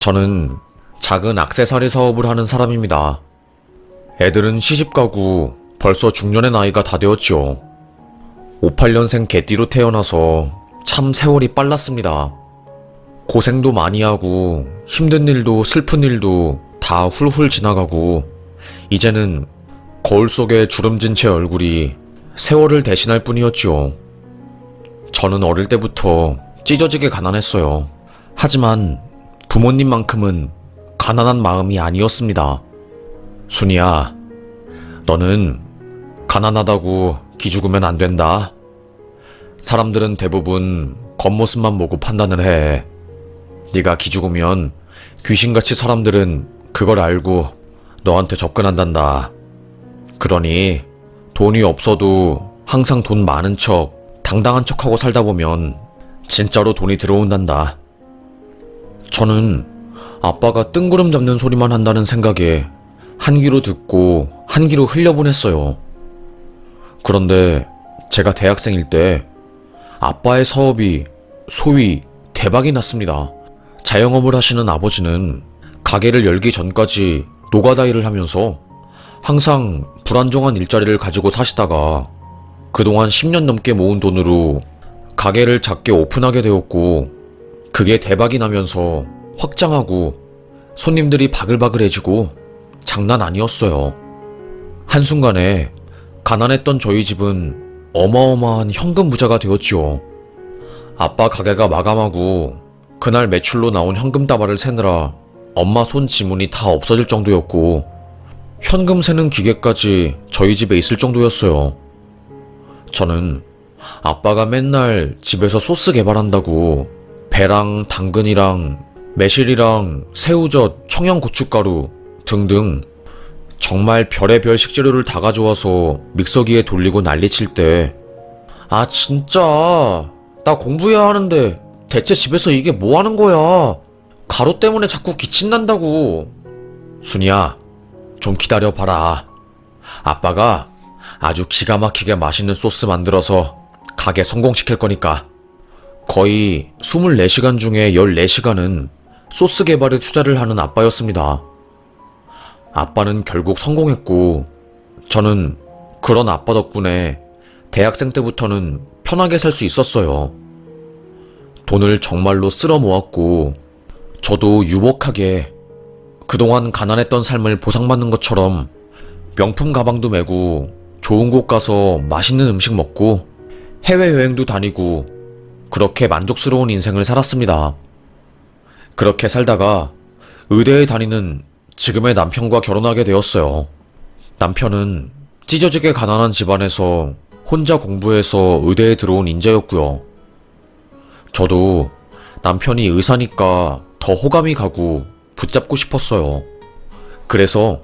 저는 작은 액세서리 사업을 하는 사람입니다. 애들은 시집가고 벌써 중년의 나이가 다 되었지요. 58년생 개띠로 태어나서 참 세월이 빨랐습니다. 고생도 많이 하고 힘든 일도 슬픈 일도 다 훌훌 지나가고 이제는 거울 속에 주름진 제 얼굴이 세월을 대신할 뿐이었지요. 저는 어릴 때부터 찢어지게 가난했어요. 하지만 부모님만큼은 가난한 마음이 아니었습니다. 순이야, 너는 가난하다고 기죽으면 안 된다. 사람들은 대부분 겉모습만 보고 판단을 해. 네가 기죽으면 귀신같이 사람들은 그걸 알고 너한테 접근한단다. 그러니 돈이 없어도 항상 돈 많은 척, 당당한 척하고 살다 보면 진짜로 돈이 들어온단다. 저는 아빠가 뜬구름 잡는 소리만 한다는 생각에 한 귀로 듣고 한 귀로 흘려보냈어요. 그런데 제가 대학생일 때 아빠의 사업이 소위 대박이 났습니다. 자영업을 하시는 아버지는 가게를 열기 전까지 노가다 일을 하면서 항상 불안정한 일자리를 가지고 사시다가 그동안 10년 넘게 모은 돈으로 가게를 작게 오픈하게 되었고, 그게 대박이 나면서 확장하고 손님들이 바글바글해지고 장난 아니었어요. 한순간에 가난했던 저희 집은 어마어마한 현금 부자가 되었지요. 아빠 가게가 마감하고 그날 매출로 나온 현금 다발을 세느라 엄마 손 지문이 다 없어질 정도였고, 현금 세는 기계까지 저희 집에 있을 정도였어요. 저는 아빠가 맨날 집에서 소스 개발한다고 배랑 당근이랑 매실이랑 새우젓, 청양고춧가루 등등 정말 별의별 식재료를 다 가져와서 믹서기에 돌리고 난리칠 때, 아 진짜 나 공부해야 하는데 대체 집에서 이게 뭐 하는 거야? 가루 때문에 자꾸 기침 난다고. 순이야, 좀 기다려봐라. 아빠가 아주 기가 막히게 맛있는 소스 만들어서 가게 성공시킬 거니까. 거의 24시간 중에 14시간은 소스 개발에 투자를 하는 아빠였습니다. 아빠는 결국 성공했고, 저는 그런 아빠 덕분에 대학생 때부터는 편하게 살 수 있었어요. 돈을 정말로 쓸어 모았고, 저도 유복하게 그동안 가난했던 삶을 보상받는 것처럼 명품 가방도 메고 좋은 곳 가서 맛있는 음식 먹고 해외여행도 다니고 그렇게 만족스러운 인생을 살았습니다. 그렇게 살다가 의대에 다니는 지금의 남편과 결혼하게 되었어요. 남편은 찢어지게 가난한 집안에서 혼자 공부해서 의대에 들어온 인재였고요. 저도 남편이 의사니까 더 호감이 가고 붙잡고 싶었어요. 그래서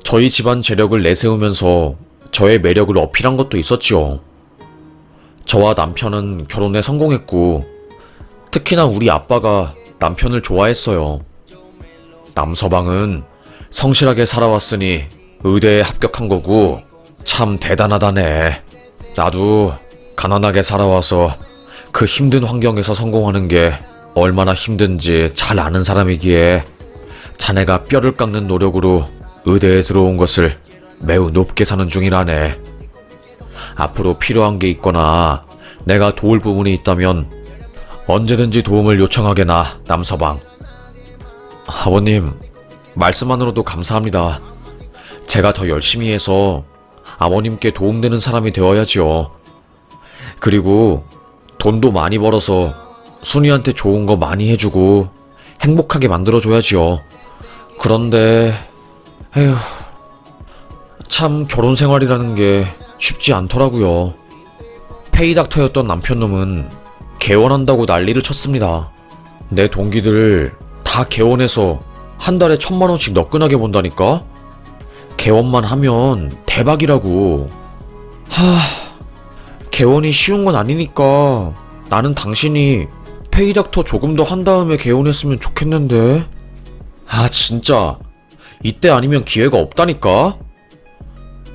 저희 집안 재력을 내세우면서 저의 매력을 어필한 것도 있었지요. 저와 남편은 결혼에 성공했고, 특히나 우리 아빠가 남편을 좋아했어요. 남서방은 성실하게 살아왔으니 의대에 합격한 거고 참 대단하다네. 나도 가난하게 살아와서 그 힘든 환경에서 성공하는 게 얼마나 힘든지 잘 아는 사람이기에 자네가 뼈를 깎는 노력으로 의대에 들어온 것을 매우 높게 사는 중이라네. 앞으로 필요한 게 있거나 내가 도울 부분이 있다면 언제든지 도움을 요청하게나, 남서방. 아버님, 말씀만으로도 감사합니다. 제가 더 열심히 해서 아버님께 도움되는 사람이 되어야지요. 그리고 돈도 많이 벌어서 순이한테 좋은 거 많이 해주고 행복하게 만들어줘야지요. 그런데 에휴, 참 결혼 생활이라는 게 쉽지 않더라고요. 페이닥터였던 남편놈은 개원한다고 난리를 쳤습니다. 내 동기들 다 개원해서 한 달에 1,000만 원씩 너끈하게 본다니까? 개원만 하면 대박이라고. 개원이 쉬운 건 아니니까 나는 당신이 페이닥터 조금 더 한 다음에 개원했으면 좋겠는데. 아 진짜 이때 아니면 기회가 없다니까?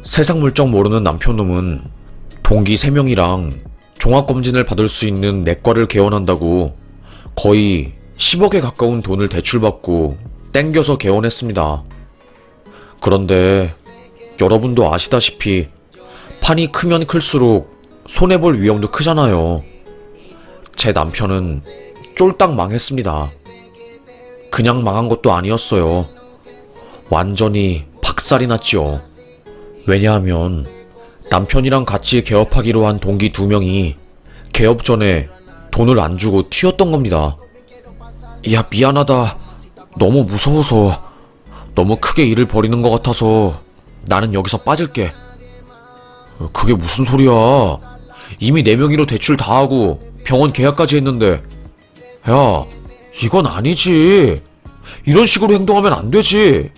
세상 물정 모르는 남편놈은 동기 3명이랑 종합검진을 받을 수 있는 내과를 개원한다고 거의 10억에 가까운 돈을 대출받고 땡겨서 개원했습니다. 그런데 여러분도 아시다시피 판이 크면 클수록 손해볼 위험도 크잖아요. 제 남편은 쫄딱 망했습니다. 그냥 망한 것도 아니었어요. 완전히 박살이 났지요. 왜냐하면 남편이랑 같이 개업하기로 한 동기 2명이 개업 전에 돈을 안 주고 튀었던 겁니다. 야, 미안하다. 너무 무서워서, 너무 크게 일을 벌이는 것 같아서 나는 여기서 빠질게. 그게 무슨 소리야. 이미 내 명의로 대출 다 하고 병원 계약까지 했는데. 야, 이건 아니지. 이런 식으로 행동하면 안 되지.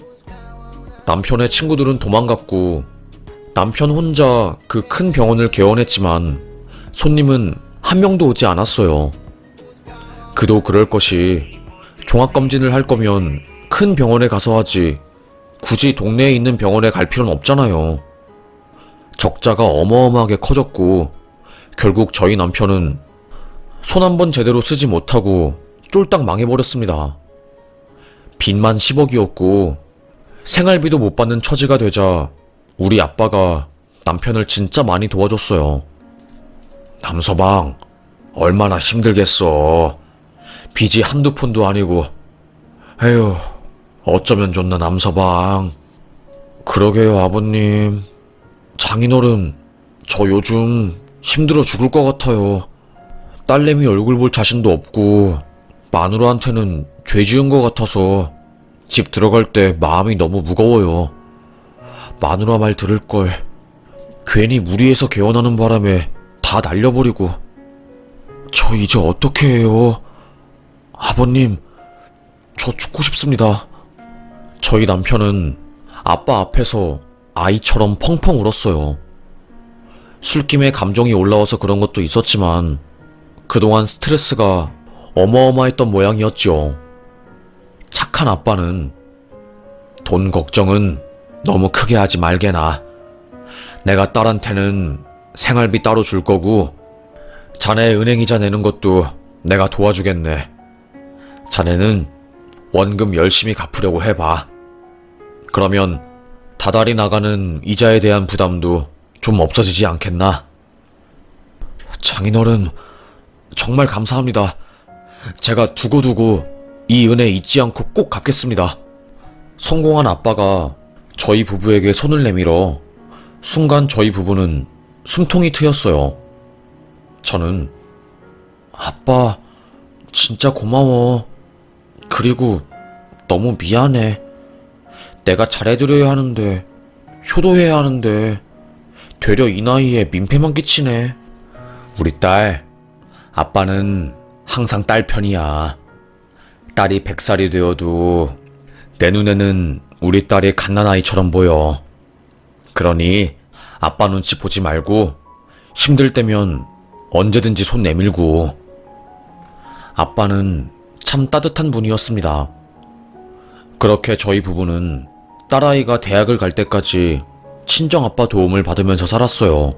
남편의 친구들은 도망갔고 남편 혼자 그 큰 병원을 개원했지만 손님은 한 명도 오지 않았어요. 그도 그럴 것이 종합검진을 할 거면 큰 병원에 가서 하지 굳이 동네에 있는 병원에 갈 필요는 없잖아요. 적자가 어마어마하게 커졌고 결국 저희 남편은 손 한 번 제대로 쓰지 못하고 쫄딱 망해버렸습니다. 빚만 10억이었고 생활비도 못 받는 처지가 되자 우리 아빠가 남편을 진짜 많이 도와줬어요. 남서방, 얼마나 힘들겠어. 빚이 한두 푼도 아니고. 에휴, 어쩌면 좋나 남서방. 그러게요, 아버님. 장인어른, 저 요즘 힘들어 죽을 것 같아요. 딸내미 얼굴 볼 자신도 없고 마누라한테는 죄 지은 것 같아서 집 들어갈 때 마음이 너무 무거워요. 마누라 말 들을 걸. 괜히 무리해서 개원하는 바람에 다 날려버리고. 저 이제 어떻게 해요? 아버님, 저 죽고 싶습니다. 저희 남편은 아빠 앞에서 아이처럼 펑펑 울었어요. 술김에 감정이 올라와서 그런 것도 있었지만 그동안 스트레스가 어마어마했던 모양이었죠. 착한 아빠는 돈 걱정은 너무 크게 하지 말게나. 내가 딸한테는 생활비 따로 줄 거고 자네 은행이자 내는 것도 내가 도와주겠네. 자네는 원금 열심히 갚으려고 해봐. 그러면 다달이 나가는 이자에 대한 부담도 좀 없어지지 않겠나? 장인어른, 정말 감사합니다. 제가 두고두고 이 은혜 잊지 않고 꼭 갚겠습니다. 성공한 아빠가 저희 부부에게 손을 내밀어 순간 저희 부부는 숨통이 트였어요. 저는 아빠 진짜 고마워. 그리고 너무 미안해. 내가 잘해드려야 하는데 효도해야 하는데 되려 이 나이에 민폐만 끼치네. 우리 딸, 아빠는 항상 딸 편이야. 딸이 100살이 되어도 내 눈에는 우리 딸이 갓난아이처럼 보여. 그러니 아빠 눈치 보지 말고 힘들 때면 언제든지 손 내밀고. 아빠는 참 따뜻한 분이었습니다. 그렇게 저희 부부는 딸아이가 대학을 갈 때까지 친정아빠 도움을 받으면서 살았어요.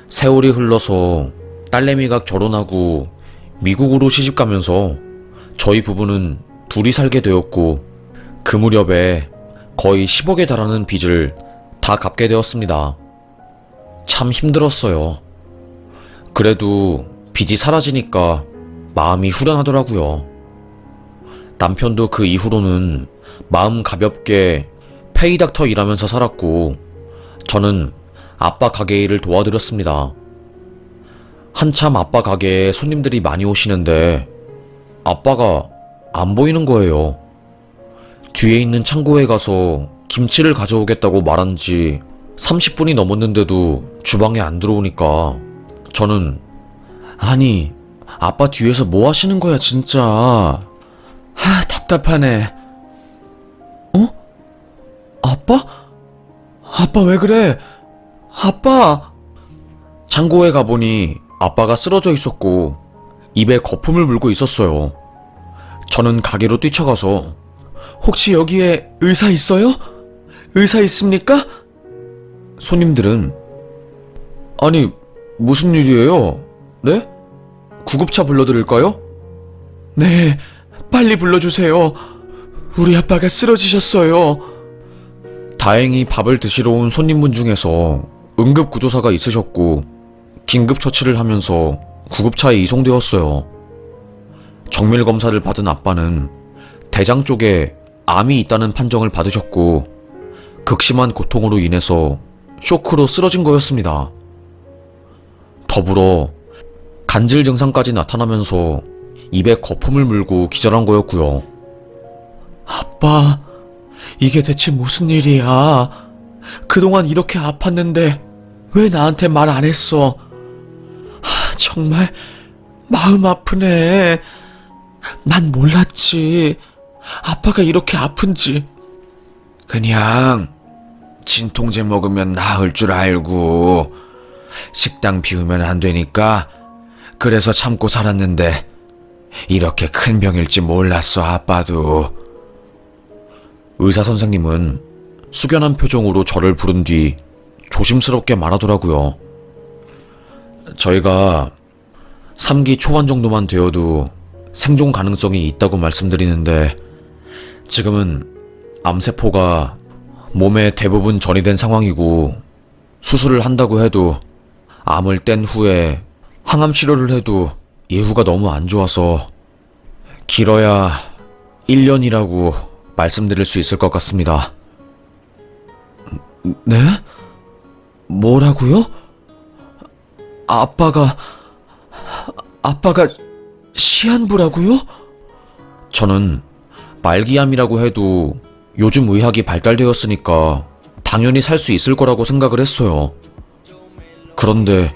세월이 흘러서 딸내미가 결혼하고 미국으로 시집가면서 저희 부부는 둘이 살게 되었고 그 무렵에 거의 10억에 달하는 빚을 다 갚게 되었습니다. 참 힘들었어요. 그래도 빚이 사라지니까 마음이 후련하더라고요. 남편도 그 이후로는 마음 가볍게 페이닥터 일하면서 살았고 저는 아빠 가게 일을 도와드렸습니다. 한참 아빠 가게에 손님들이 많이 오시는데 아빠가 안 보이는 거예요. 뒤에 있는 창고에 가서 김치를 가져오겠다고 말한 지 30분이 넘었는데도 주방에 안 들어오니까 저는 아니, 아빠 뒤에서 뭐 하시는 거야 진짜. 답답하네. 아빠? 아빠 왜 그래? 아빠! 창고에 가보니 아빠가 쓰러져 있었고 입에 거품을 물고 있었어요. 저는 가게로 뛰쳐가서 혹시 여기에 의사 있어요? 의사 있습니까? 손님들은 아니 무슨 일이에요? 네? 구급차 불러드릴까요? 네, 빨리 불러주세요. 우리 아빠가 쓰러지셨어요. 다행히 밥을 드시러 온 손님분 중에서 응급구조사가 있으셨고 긴급처치를 하면서 구급차에 이송되었어요. 정밀검사를 받은 아빠는 대장 쪽에 암이 있다는 판정을 받으셨고 극심한 고통으로 인해서 쇼크로 쓰러진 거였습니다. 더불어 간질 증상까지 나타나면서 입에 거품을 물고 기절한 거였고요. 아빠, 이게 대체 무슨 일이야? 그동안 이렇게 아팠는데 왜 나한테 말 안 했어? 정말 마음 아프네. 난 몰랐지. 아빠가 이렇게 아픈지. 그냥 진통제 먹으면 나을 줄 알고 식당 비우면 안 되니까 그래서 참고 살았는데 이렇게 큰 병일지 몰랐어, 아빠도. 의사 선생님은 숙연한 표정으로 저를 부른 뒤 조심스럽게 말하더라고요. 저희가 3기 초반 정도만 되어도 생존 가능성이 있다고 말씀드리는데 지금은 암세포가 몸에 대부분 전이된 상황이고 수술을 한다고 해도 암을 뗀 후에 항암 치료를 해도 예후가 너무 안 좋아서 길어야 1년이라고 말씀드릴 수 있을 것 같습니다. 네? 뭐라고요? 아빠가 시한부라고요? 저는 말기암이라고 해도 요즘 의학이 발달되었으니까 당연히 살 수 있을 거라고 생각을 했어요. 그런데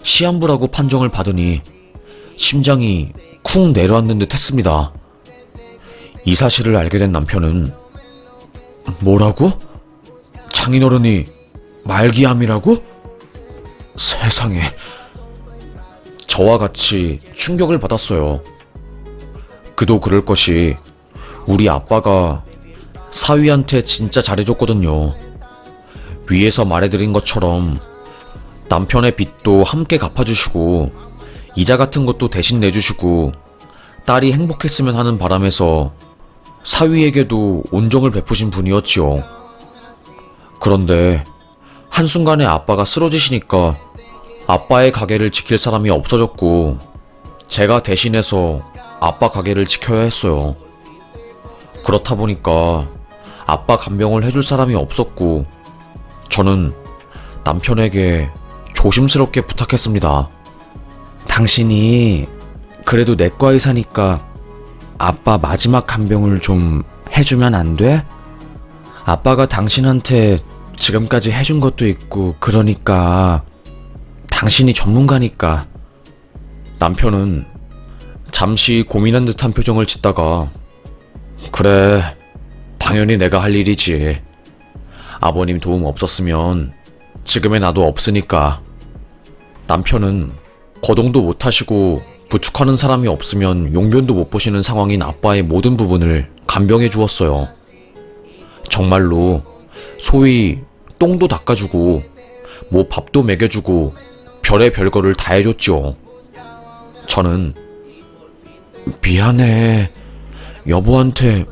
시한부라고 판정을 받으니 심장이 쿵 내려앉는 듯 했습니다. 이 사실을 알게 된 남편은 뭐라고? 장인어른이 말기암이라고? 세상에. 저와 같이 충격을 받았어요. 그도 그럴 것이 우리 아빠가 사위한테 진짜 잘해줬거든요. 위에서 말해드린 것처럼 남편의 빚도 함께 갚아주시고 이자 같은 것도 대신 내주시고 딸이 행복했으면 하는 바람에서 사위에게도 온정을 베푸신 분이었지요. 그런데 한순간에 아빠가 쓰러지시니까 아빠의 가게를 지킬 사람이 없어졌고 제가 대신해서 아빠 가게를 지켜야 했어요. 그렇다 보니까 아빠 간병을 해줄 사람이 없었고 저는 남편에게 조심스럽게 부탁했습니다. 당신이 그래도 내과 의사니까 아빠 마지막 간병을 좀 해주면 안 돼? 아빠가 당신한테 지금까지 해준 것도 있고 그러니까 당신이 전문가니까. 남편은 잠시 고민한 듯한 표정을 짓다가 그래, 당연히 내가 할 일이지. 아버님 도움 없었으면 지금의 나도 없으니까. 남편은 거동도 못하시고 부축하는 사람이 없으면 용변도 못 보시는 상황인 아빠의 모든 부분을 간병해 주었어요. 정말로 소위 똥도 닦아주고 뭐 밥도 먹여주고 별의 별거를 다 해줬죠. 저는 미안해. 여보한테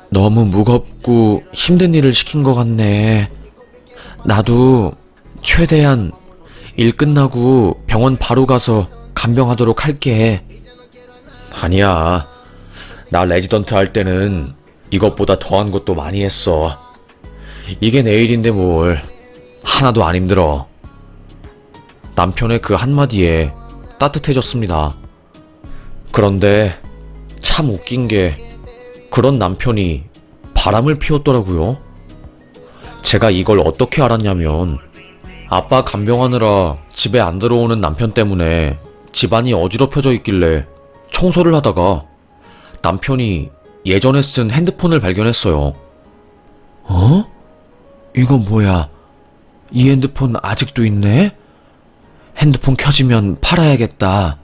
너무 무겁고 힘든 일을 시킨 것 같네. 나도 최대한 일 끝나고 병원 바로 가서 간병하도록 할게. 아니야. 나 레지던트 할 때는 이것보다 더한 것도 많이 했어. 이게 내 일인데 뭘. 하나도 안 힘들어. 남편의 그 한마디에 따뜻해졌습니다. 그런데 참 웃긴 게 그런 남편이 바람을 피웠더라고요. 제가 이걸 어떻게 알았냐면 아빠 간병하느라 집에 안 들어오는 남편 때문에 집안이 어지럽혀져 있길래 청소를 하다가 남편이 예전에 쓴 핸드폰을 발견했어요. 어? 이거 뭐야? 이 핸드폰 아직도 있네? 핸드폰 켜지면 팔아야겠다.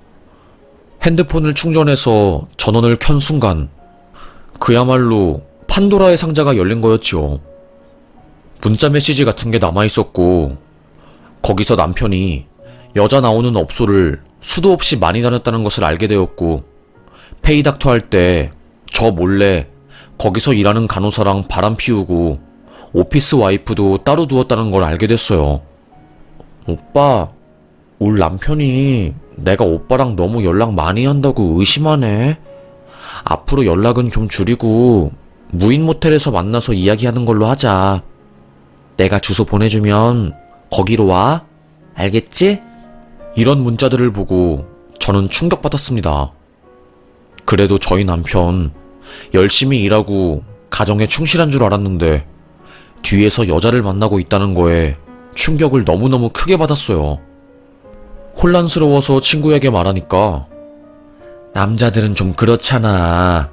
핸드폰을 충전해서 전원을 켠 순간 그야말로 판도라의 상자가 열린 거였지요. 문자 메시지 같은 게 남아있었고 거기서 남편이 여자 나오는 업소를 수도 없이 많이 다녔다는 것을 알게 되었고 페이닥터 할 때 저 몰래 거기서 일하는 간호사랑 바람 피우고 오피스 와이프도 따로 두었다는 걸 알게 됐어요. 오빠, 울 남편이 내가 오빠랑 너무 연락 많이 한다고 의심하네. 앞으로 연락은 좀 줄이고 무인 모텔에서 만나서 이야기하는 걸로 하자. 내가 주소 보내주면 거기로 와. 알겠지? 이런 문자들을 보고 저는 충격받았습니다. 그래도 저희 남편 열심히 일하고 가정에 충실한 줄 알았는데 뒤에서 여자를 만나고 있다는 거에 충격을 너무너무 크게 받았어요. 혼란스러워서 친구에게 말하니까 남자들은 좀 그렇잖아.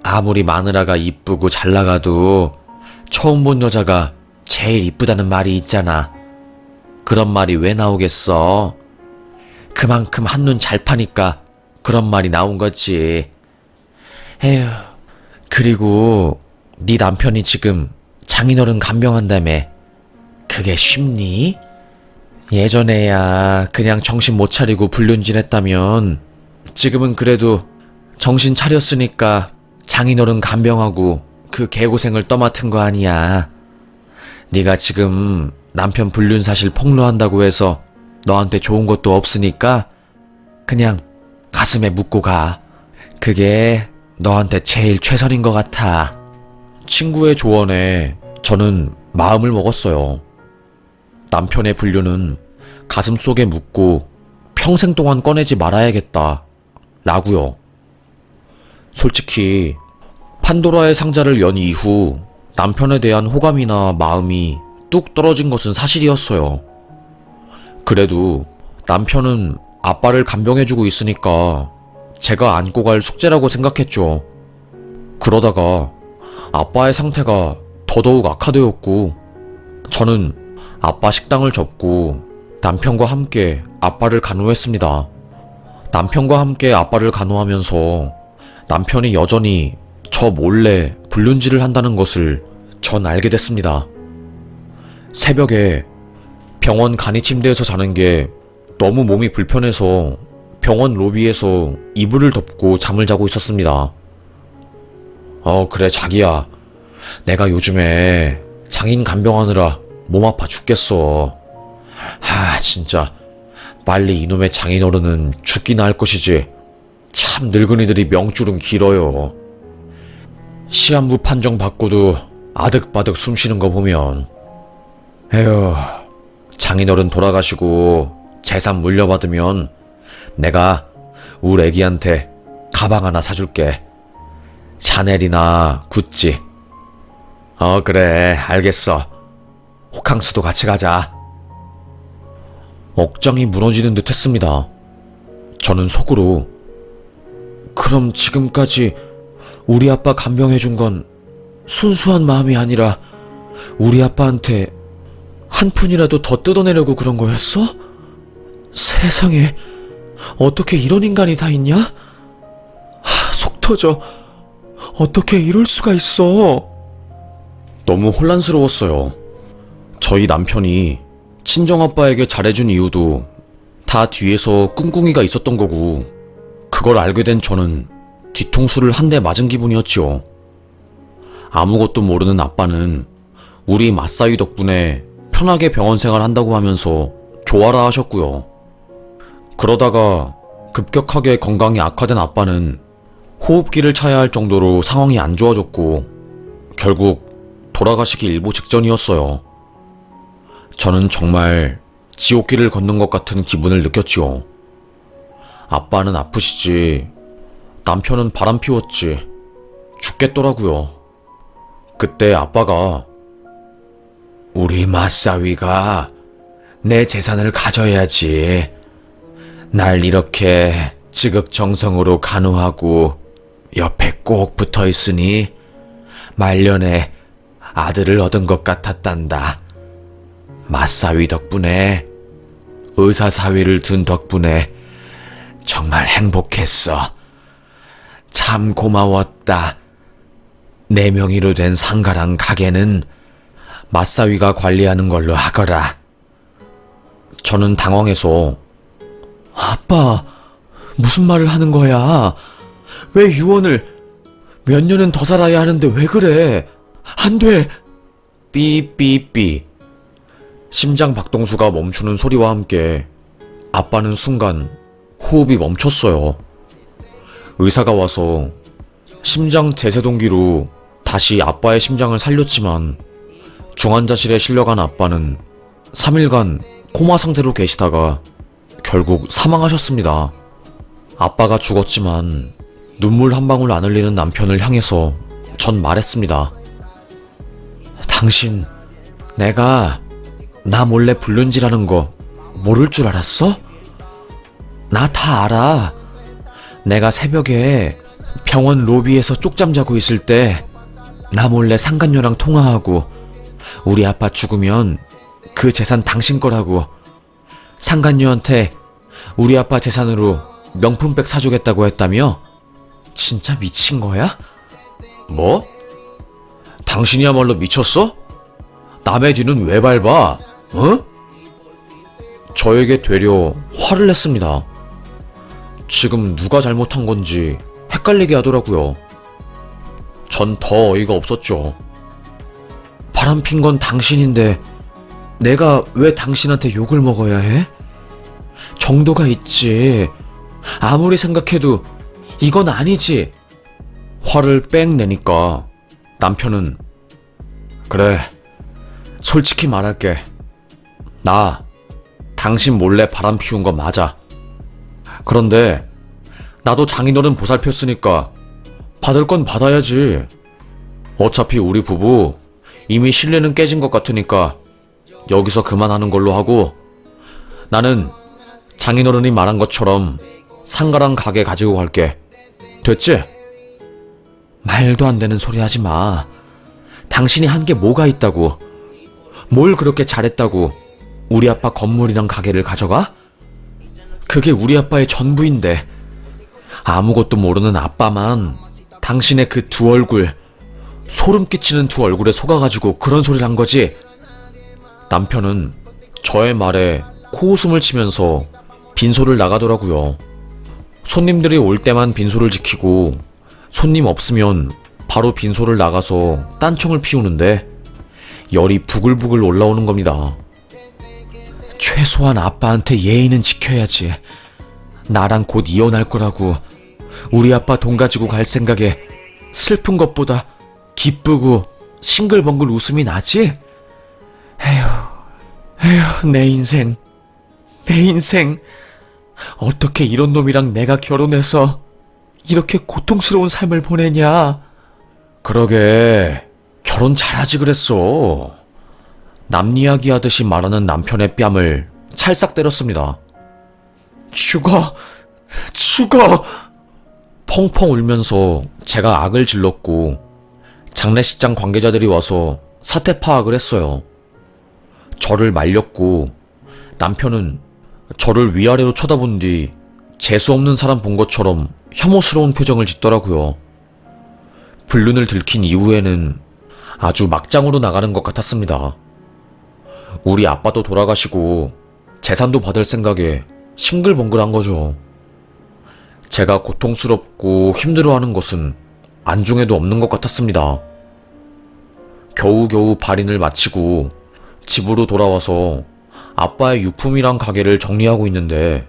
아무리 마누라가 이쁘고 잘 나가도 처음 본 여자가 제일 이쁘다는 말이 있잖아. 그런 말이 왜 나오겠어? 그만큼 한눈 잘 파니까 그런 말이 나온 거지. 에휴, 그리고 네 남편이 지금 장인어른 간병한다며. 그게 쉽니? 예전에야 그냥 정신 못 차리고 불륜질했다면 지금은 그래도 정신 차렸으니까 장인어른 간병하고 그 개고생을 떠맡은 거 아니야. 네가 지금 남편 불륜 사실 폭로한다고 해서 너한테 좋은 것도 없으니까 그냥 가슴에 묻고 가. 그게 너한테 제일 최선인 것 같아. 친구의 조언에 저는 마음을 먹었어요. 남편의 불륜은 가슴속에 묻고 평생 동안 꺼내지 말아야겠다. 라고요. 솔직히 판도라의 상자를 연 이후 남편에 대한 호감이나 마음이 뚝 떨어진 것은 사실이었어요. 그래도 남편은 아빠를 간병해주고 있으니까 제가 안고 갈 숙제라고 생각했죠. 그러다가 아빠의 상태가 더더욱 악화되었고 저는 아빠 식당을 접고 남편과 함께 아빠를 간호했습니다. 남편과 함께 아빠를 간호하면서 남편이 여전히 저 몰래 불륜질을 한다는 것을 전 알게 됐습니다. 새벽에 병원 간이 침대에서 자는 게 너무 몸이 불편해서 병원 로비에서 이불을 덮고 잠을 자고 있었습니다. 그래 자기야. 내가 요즘에 장인 간병하느라 몸 아파 죽겠어. 진짜 빨리 이놈의 장인어른은 죽기나 할 것이지. 참 늙은이들이 명줄은 길어요. 시한부 판정 받고도 아득바득 숨쉬는 거 보면. 에휴, 장인어른 돌아가시고 재산 물려받으면 내가 우리 애기한테 가방 하나 사줄게. 샤넬이나 구찌. 그래 알겠어. 호캉스도 같이 가자. 억장이 무너지는 듯 했습니다. 저는 속으로 그럼 지금까지 우리 아빠 간병해준 건 순수한 마음이 아니라 우리 아빠한테 한 푼이라도 더 뜯어내려고 그런 거였어? 세상에 어떻게 이런 인간이 다 있냐? 속 터져. 어떻게 이럴 수가 있어? 너무 혼란스러웠어요. 저희 남편이 친정아빠에게 잘해준 이유도 다 뒤에서 꿍꿍이가 있었던 거고 그걸 알게 된 저는 뒤통수를 한 대 맞은 기분이었지요. 아무것도 모르는 아빠는 우리 맞사위 덕분에 편하게 병원 생활 한다고 하면서 좋아라 하셨고요. 그러다가 급격하게 건강이 악화된 아빠는 호흡기를 차야 할 정도로 상황이 안 좋아졌고 결국 돌아가시기 일보 직전이었어요. 저는 정말 지옥길을 걷는 것 같은 기분을 느꼈지요. 아빠는 아프시지 남편은 바람 피웠지 죽겠더라고요. 그때 아빠가 우리 맞사위가 내 재산을 가져야지. 날 이렇게 지극정성으로 간호하고 옆에 꼭 붙어 있으니 말년에 아들을 얻은 것 같았단다. 맞사위 덕분에 의사사위를 둔 덕분에 정말 행복했어. 참 고마웠다. 내 명의로 된 상가랑 가게는 맞사위가 관리하는 걸로 하거라. 저는 당황해서 아빠 무슨 말을 하는 거야? 왜 유언을? 몇 년은 더 살아야 하는데 왜 그래? 안 돼! 삐삐삐. 심장 박동수가 멈추는 소리와 함께 아빠는 순간 호흡이 멈췄어요. 의사가 와서 심장 제세동기로 다시 아빠의 심장을 살렸지만 중환자실에 실려간 아빠는 3일간 코마 상태로 계시다가 결국 사망하셨습니다. 아빠가 죽었지만 눈물 한 방울 안 흘리는 남편을 향해서 전 말했습니다. 당신, 내가 나 몰래 불륜질하는 거 모를 줄 알았어? 나 다 알아. 내가 새벽에 병원 로비에서 쪽잠 자고 있을 때 나 몰래 상간녀랑 통화하고 우리 아빠 죽으면 그 재산 당신 거라고 상간녀한테 우리 아빠 재산으로 명품백 사주겠다고 했다며? 진짜 미친 거야? 뭐? 당신이야말로 미쳤어? 남의 뒤는 왜 밟아? 어? 저에게 되려 화를 냈습니다. 지금 누가 잘못한 건지 헷갈리게 하더라고요. 전 더 어이가 없었죠. 바람핀 건 당신인데 내가 왜 당신한테 욕을 먹어야 해? 정도가 있지. 아무리 생각해도 이건 아니지. 화를 뺑 내니까 남편은 그래, 솔직히 말할게. 나 당신 몰래 바람 피운 거 맞아. 그런데 나도 장인어른 보살폈으니까 받을 건 받아야지. 어차피 우리 부부 이미 신뢰는 깨진 것 같으니까 여기서 그만하는 걸로 하고, 나는 장인어른이 말한 것처럼 상가랑 가게 가지고 갈게. 됐지? 말도 안 되는 소리 하지 마. 당신이 한 게 뭐가 있다고? 뭘 그렇게 잘했다고 우리 아빠 건물이랑 가게를 가져가? 그게 우리 아빠의 전부인데 아무것도 모르는 아빠만 당신의 그 두 얼굴, 소름 끼치는 두 얼굴에 속아가지고 그런 소리를 한 거지. 남편은 저의 말에 코웃음을 치면서 빈소를 나가더라고요. 손님들이 올 때만 빈소를 지키고 손님 없으면 바로 빈소를 나가서 딴청을 피우는데 열이 부글부글 올라오는 겁니다. 최소한 아빠한테 예의는 지켜야지. 나랑 곧 이혼할 거라고 우리 아빠 돈 가지고 갈 생각에 슬픈 것보다 기쁘고 싱글벙글 웃음이 나지? 에휴, 내 인생. 어떻게 이런 놈이랑 내가 결혼해서 이렇게 고통스러운 삶을 보내냐? 그러게, 결혼 잘하지 그랬어. 남 이야기 하듯이 말하는 남편의 뺨을 찰싹 때렸습니다. 죽어! 펑펑 울면서 제가 악을 질렀고 장례식장 관계자들이 와서 사태 파악을 했어요. 저를 말렸고 남편은 저를 위아래로 쳐다본 뒤 재수없는 사람 본 것처럼 혐오스러운 표정을 짓더라고요. 불륜을 들킨 이후에는 아주 막장으로 나가는 것 같았습니다. 우리 아빠도 돌아가시고 재산도 받을 생각에 싱글벙글한 거죠. 제가 고통스럽고 힘들어하는 것은 안중에도 없는 것 같았습니다. 겨우겨우 발인을 마치고 집으로 돌아와서 아빠의 유품이랑 가게를 정리하고 있는데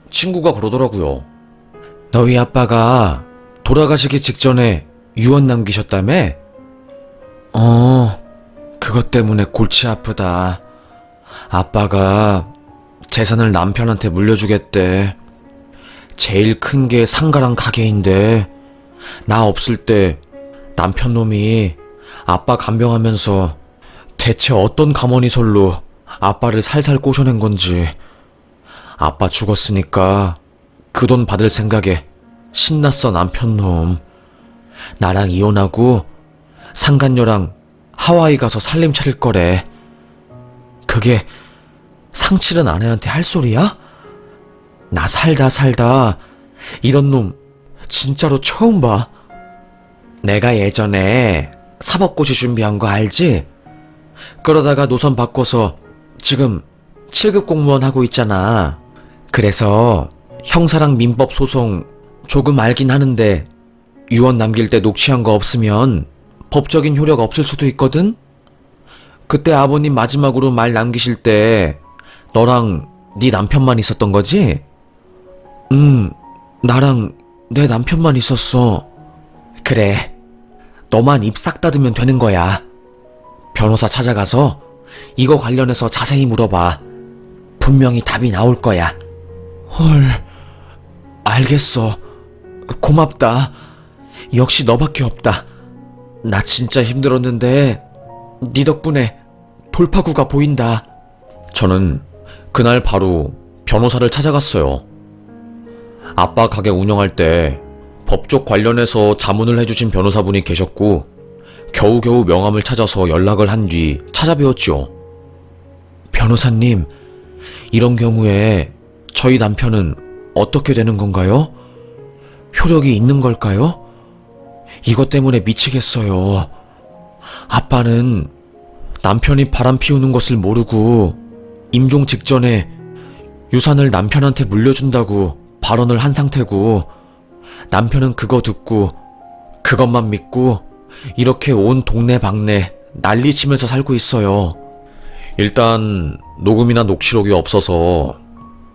친구가 그러더라고요. 너희 아빠가 돌아가시기 직전에 유언 남기셨다며? 그것 때문에 골치 아프다. 아빠가 재산을 남편한테 물려주겠대. 제일 큰 게 상가랑 가게인데 나 없을 때 남편 놈이 아빠 간병하면서 대체 어떤 가머니설로 아빠를 살살 꼬셔낸 건지. 아빠 죽었으니까 그 돈 받을 생각에 신났어 남편 놈. 나랑 이혼하고 상간녀랑 하와이 가서 살림 차릴 거래. 그게 상칠은 아내한테 할 소리야? 나 살다 이런 놈 진짜로 처음 봐. 내가 예전에 사법고시 준비한 거 알지? 그러다가 노선 바꿔서 지금 7급 공무원 하고 있잖아. 그래서 형사랑 민법 소송 조금 알긴 하는데 유언 남길 때 녹취한 거 없으면 법적인 효력 없을 수도 있거든? 그때 아버님 마지막으로 말 남기실 때 너랑 네 남편만 있었던 거지? 나랑 내 남편만 있었어. 그래. 너만 입 싹 닫으면 되는 거야. 변호사 찾아가서 이거 관련해서 자세히 물어봐. 분명히 답이 나올 거야. 헐, 알겠어. 고맙다. 역시 너밖에 없다. 나 진짜 힘들었는데 네 덕분에 돌파구가 보인다. 저는 그날 바로 변호사를 찾아갔어요. 아빠 가게 운영할 때 법적 관련해서 자문을 해주신 변호사분이 계셨고 겨우겨우 명함을 찾아서 연락을 한 뒤 찾아뵈었죠. 변호사님, 이런 경우에 저희 남편은 어떻게 되는 건가요? 효력이 있는 걸까요? 이것 때문에 미치겠어요. 아빠는 남편이 바람 피우는 것을 모르고 임종 직전에 유산을 남편한테 물려준다고 발언을 한 상태고, 남편은 그거 듣고 그것만 믿고 이렇게 온 동네방네 난리치면서 살고 있어요. 일단 녹음이나 녹취록이 없어서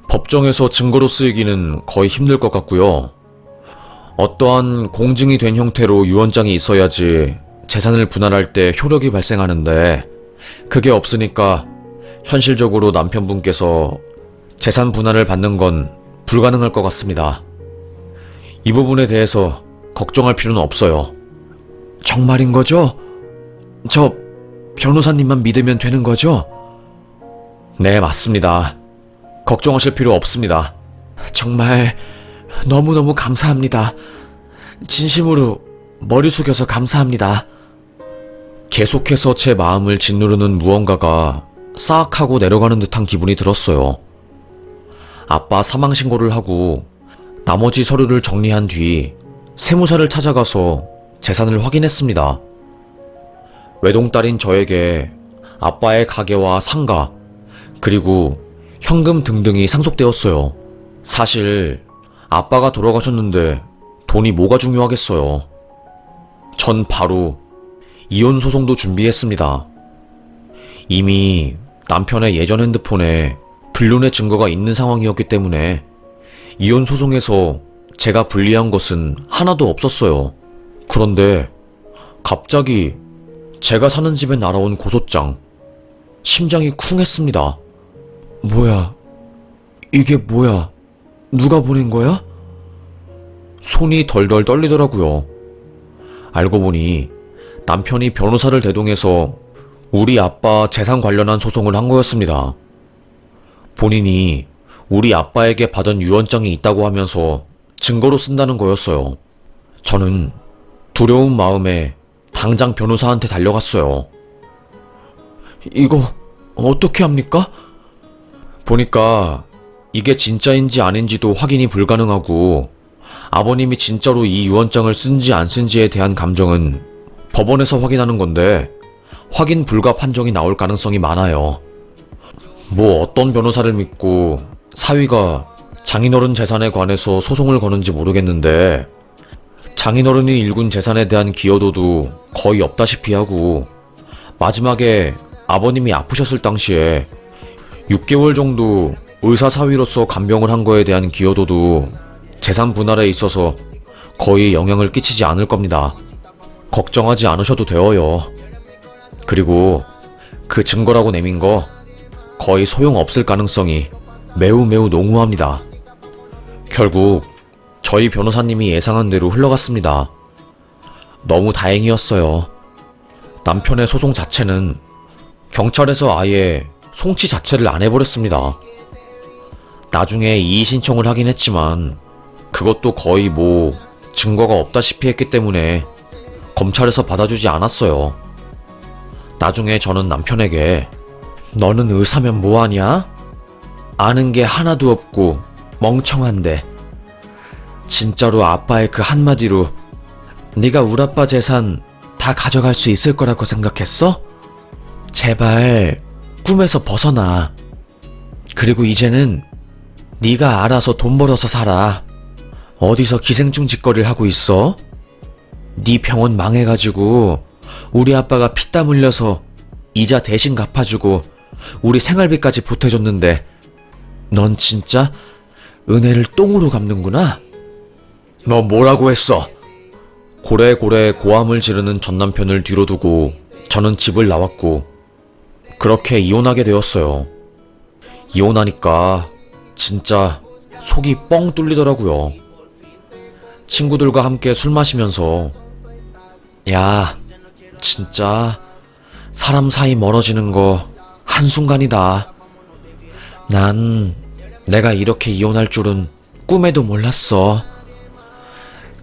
법정에서 증거로 쓰이기는 거의 힘들 것 같고요. 어떠한 공증이 된 형태로 유언장이 있어야지 재산을 분할할 때 효력이 발생하는데 그게 없으니까 현실적으로 남편분께서 재산 분할을 받는 건 불가능할 것 같습니다. 이 부분에 대해서 걱정할 필요는 없어요. 정말인 거죠? 저 변호사님만 믿으면 되는 거죠? 네, 맞습니다. 걱정하실 필요 없습니다. 정말 너무너무 감사합니다. 진심으로 머리 숙여서 감사합니다. 계속해서 제 마음을 짓누르는 무언가가 싹 하고 내려가는 듯한 기분이 들었어요. 아빠 사망 신고를 하고 나머지 서류를 정리한 뒤 세무사를 찾아가서 재산을 확인했습니다. 외동딸인 저에게 아빠의 가게와 상가, 그리고 현금 등등이 상속되었어요. 사실 아빠가 돌아가셨는데 돈이 뭐가 중요하겠어요. 전 바로 이혼 소송도 준비했습니다. 이미 남편의 예전 핸드폰에 불륜의 증거가 있는 상황이었기 때문에 이혼 소송에서 제가 불리한 것은 하나도 없었어요. 그런데 갑자기 제가 사는 집에 날아온 고소장, 심장이 쿵 했습니다. 뭐야? 이게 뭐야? 누가 보낸 거야? 손이 덜덜 떨리더라고요. 알고 보니 남편이 변호사를 대동해서 우리 아빠 재산 관련한 소송을 한 거였습니다. 본인이 우리 아빠에게 받은 유언장이 있다고 하면서 증거로 쓴다는 거였어요. 저는 두려운 마음에 당장 변호사한테 달려갔어요. 이거 어떻게 합니까? 보니까 이게 진짜인지 아닌지도 확인이 불가능하고 아버님이 진짜로 이 유언장을 쓴지 안 쓴지에 대한 감정은 법원에서 확인하는 건데 확인 불가 판정이 나올 가능성이 많아요. 뭐 어떤 변호사를 믿고 사위가 장인어른 재산에 관해서 소송을 거는지 모르겠는데 장인어른이 일군 재산에 대한 기여도도 거의 없다시피 하고 마지막에 아버님이 아프셨을 당시에 6개월 정도 의사 사위로서 간병을 한 거에 대한 기여도도 재산 분할에 있어서 거의 영향을 끼치지 않을 겁니다. 걱정하지 않으셔도 되어요. 그리고 그 증거라고 내민 거 거의 소용없을 가능성이 매우 농후합니다. 결국 저희 변호사님이 예상한 대로 흘러갔습니다. 너무 다행이었어요. 남편의 소송 자체는 경찰에서 아예 송치 자체를 안 해버렸습니다. 나중에 이의 신청을 하긴 했지만 그것도 거의 뭐 증거가 없다시피 했기 때문에 검찰에서 받아주지 않았어요. 나중에 저는 남편에게 너는 의사면 뭐하냐? 아는 게 하나도 없고 멍청한데 진짜로 아빠의 그 한마디로 네가 우리 아빠 재산 다 가져갈 수 있을 거라고 생각했어? 제발 꿈에서 벗어나. 그리고 이제는 네가 알아서 돈 벌어서 살아. 어디서 기생충 짓거리를 하고 있어? 네 병원 망해가지고 우리 아빠가 피땀 흘려서 이자 대신 갚아주고 우리 생활비까지 보태줬는데 넌 진짜 은혜를 똥으로 갚는구나? 너 뭐라고 했어? 고래고래 고함을 지르는 전남편을 뒤로 두고 저는 집을 나왔고 그렇게 이혼하게 되었어요. 이혼하니까 진짜 속이 뻥 뚫리더라고요. 친구들과 함께 술 마시면서 야, 진짜 사람 사이 멀어지는 거 한순간이다. 난 내가 이렇게 이혼할 줄은 꿈에도 몰랐어.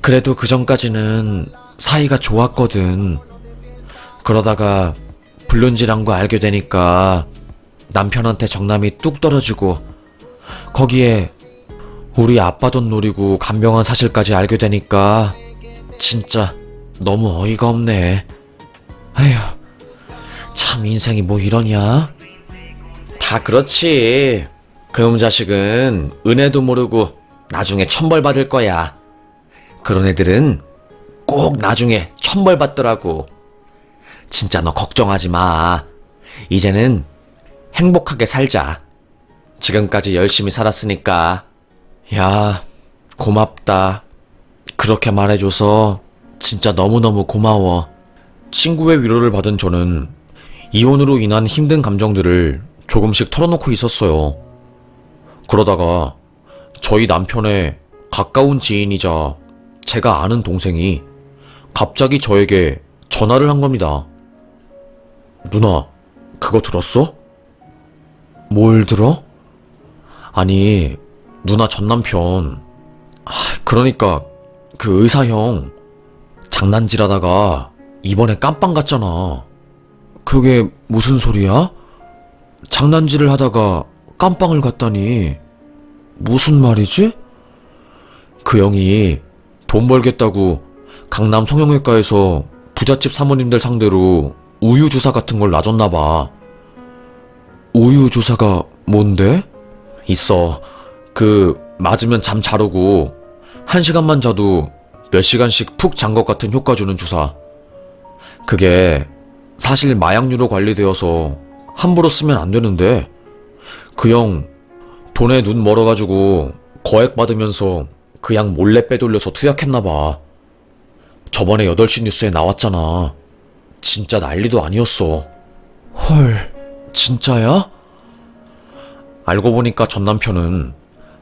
그래도 그 전까지는 사이가 좋았거든. 그러다가 불륜질한 거 알게 되니까 남편한테 정남이 뚝 떨어지고 거기에 우리 아빠 돈 노리고 간병한 사실까지 알게 되니까 진짜 너무 어이가 없네. 아휴, 참 인생이 뭐 이러냐? 다 그렇지. 그놈 자식은 은혜도 모르고 나중에 천벌 받을 거야. 그런 애들은 꼭 나중에 천벌 받더라고. 진짜 너 걱정하지 마. 이제는 행복하게 살자. 지금까지 열심히 살았으니까. 야, 고맙다. 그렇게 말해줘서 진짜 너무너무 고마워. 친구의 위로를 받은 저는 이혼으로 인한 힘든 감정들을 조금씩 털어놓고 있었어요. 그러다가 저희 남편의 가까운 지인이자 제가 아는 동생이 갑자기 저에게 전화를 한 겁니다. 누나, 그거 들었어? 뭘 들어? 아니, 누나 전 남편. 그러니까 그 의사 형 장난질하다가 이번에 깜빵 갔잖아. 그게 무슨 소리야? 장난질을 하다가 깜빵을 갔다니 무슨 말이지? 그 형이 돈 벌겠다고 강남 성형외과에서 부잣집 사모님들 상대로 우유 주사 같은 걸 놔줬나봐. 우유 주사가 뭔데? 있어. 그 맞으면 잠 잘 오고 1시간만 자도 몇 시간씩 푹 잔 것 같은 효과 주는 주사. 그게 사실 마약류로 관리되어서 함부로 쓰면 안 되는데 그 형 돈에 눈 멀어가지고 거액 받으면서 그 약 몰래 빼돌려서 투약했나봐. 저번에 8시 뉴스에 나왔잖아. 진짜 난리도 아니었어. 헐, 진짜야? 알고 보니까 전 남편은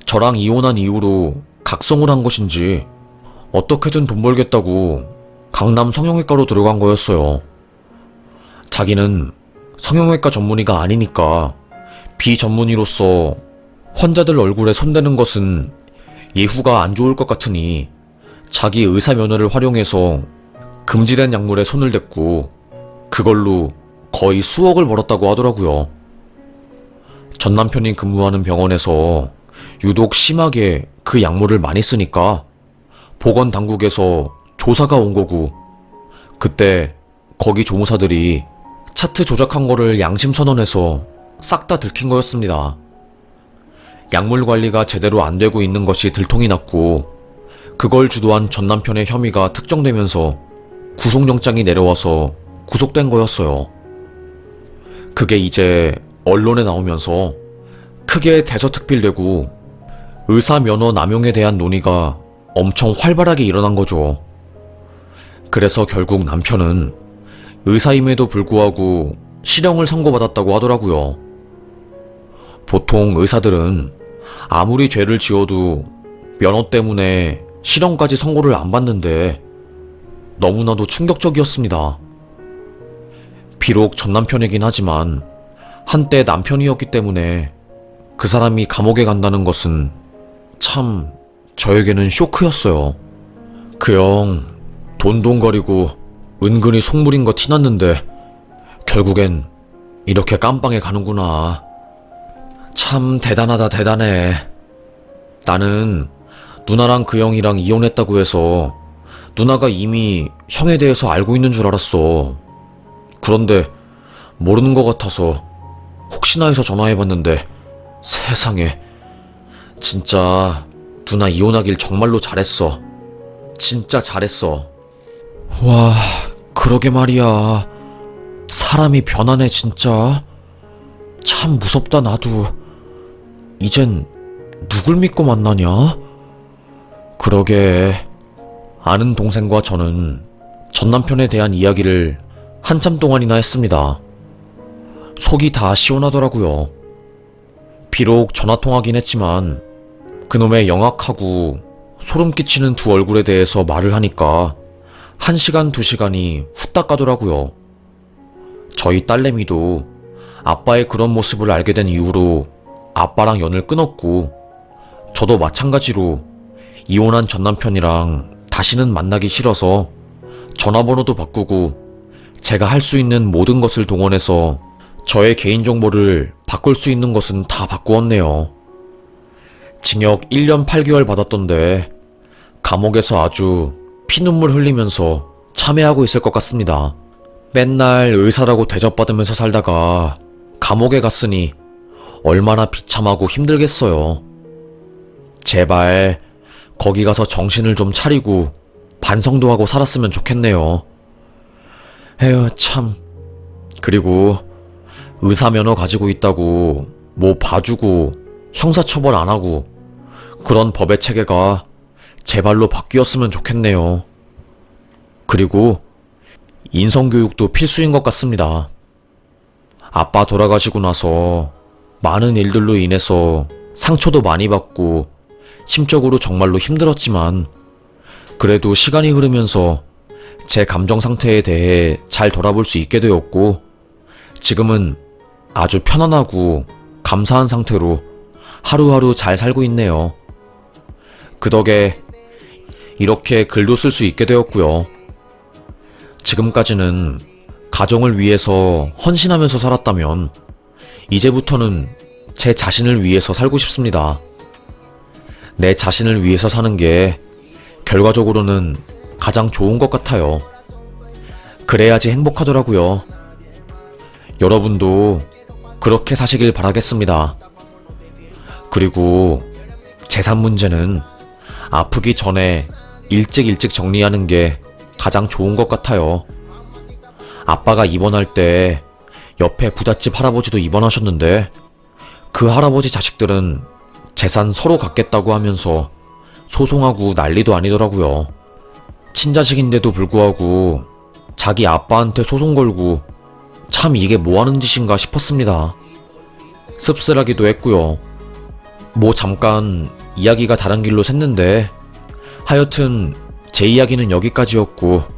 저랑 이혼한 이후로 각성을 한 것인지 어떻게든 돈 벌겠다고 강남 성형외과로 들어간 거였어요. 자기는 성형외과 전문의가 아니니까 비전문의로서 환자들 얼굴에 손대는 것은 예후가 안 좋을 것 같으니 자기 의사 면허를 활용해서 금지된 약물에 손을 댔고 그걸로 거의 수억을 벌었다고 하더라고요. 전 남편이 근무하는 병원에서 유독 심하게 그 약물을 많이 쓰니까 보건당국에서 조사가 온 거고 그때 거기 조무사들이 차트 조작한 거를 양심 선언해서 싹 다 들킨 거였습니다. 약물 관리가 제대로 안 되고 있는 것이 들통이 났고 그걸 주도한 전 남편의 혐의가 특정되면서 구속영장이 내려와서 구속된 거였어요. 그게 이제 언론에 나오면서 크게 대서특필되고 의사 면허 남용에 대한 논의가 엄청 활발하게 일어난 거죠. 그래서 결국 남편은 의사임에도 불구하고 실형을 선고받았다고 하더라고요. 보통 의사들은 아무리 죄를 지어도 면허 때문에 실형까지 선고를 안 받는데 너무나도 충격적이었습니다. 비록 전 남편이긴 하지만 한때 남편이었기 때문에 그 사람이 감옥에 간다는 것은 참 저에게는 쇼크였어요. 그 형 돈돈거리고 은근히 속물인 거 티났는데 결국엔 이렇게 깜빵에 가는구나. 참 대단하다 대단해. 나는 누나랑 그 형이랑 이혼했다고 해서 누나가 이미 형에 대해서 알고 있는 줄 알았어. 그런데 모르는 것 같아서 혹시나 해서 전화해봤는데 세상에 진짜 누나 이혼하길 정말로 잘했어. 진짜 잘했어. 와, 그러게 말이야. 사람이 변하네, 진짜. 참 무섭다, 나도. 이젠 누굴 믿고 만나냐? 그러게. 아는 동생과 저는 전남편에 대한 이야기를 한참 동안이나 했습니다. 속이 다 시원하더라고요. 비록 전화통화긴 했지만 그놈의 영악하고 소름 끼치는 두 얼굴에 대해서 말을 하니까 1시간, 2시간이 후딱 가더라고요. 저희 딸내미도 아빠의 그런 모습을 알게 된 이후로 아빠랑 연을 끊었고, 저도 마찬가지로 이혼한 전남편이랑 다시는 만나기 싫어서 전화번호도 바꾸고 제가 할 수 있는 모든 것을 동원해서 저의 개인정보를 바꿀 수 있는 것은 다 바꾸었네요. 징역 1년 8개월 받았던데 감옥에서 아주 피눈물 흘리면서 참회하고 있을 것 같습니다. 맨날 의사라고 대접받으면서 살다가 감옥에 갔으니 얼마나 비참하고 힘들겠어요. 제발 거기 가서 정신을 좀 차리고 반성도 하고 살았으면 좋겠네요. 에휴, 참. 그리고 의사 면허 가지고 있다고 뭐 봐주고 형사처벌 안 하고 그런 법의 체계가 제발로 바뀌었으면 좋겠네요. 그리고 인성교육도 필수인 것 같습니다. 아빠 돌아가시고 나서 많은 일들로 인해서 상처도 많이 받고 심적으로 정말로 힘들었지만 그래도 시간이 흐르면서 제 감정 상태에 대해 잘 돌아볼 수 있게 되었고 지금은 아주 편안하고 감사한 상태로 하루하루 잘 살고 있네요. 그 덕에 이렇게 글도 쓸 수 있게 되었고요. 지금까지는 가정을 위해서 헌신하면서 살았다면 이제부터는 제 자신을 위해서 살고 싶습니다. 내 자신을 위해서 사는 게 결과적으로는 가장 좋은 것 같아요. 그래야지 행복하더라고요. 여러분도 그렇게 사시길 바라겠습니다. 그리고 재산 문제는 아프기 전에 일찍 정리하는 게 가장 좋은 것 같아요. 아빠가 입원할 때 옆에 부잣집 할아버지도 입원하셨는데 그 할아버지 자식들은 재산 서로 갖겠다고 하면서 소송하고 난리도 아니더라고요. 친자식인데도 불구하고 자기 아빠한테 소송 걸고 참 이게 뭐하는 짓인가 싶었습니다. 씁쓸하기도 했고요. 뭐 잠깐 이야기가 다른 길로 샜는데 하여튼 제 이야기는 여기까지였고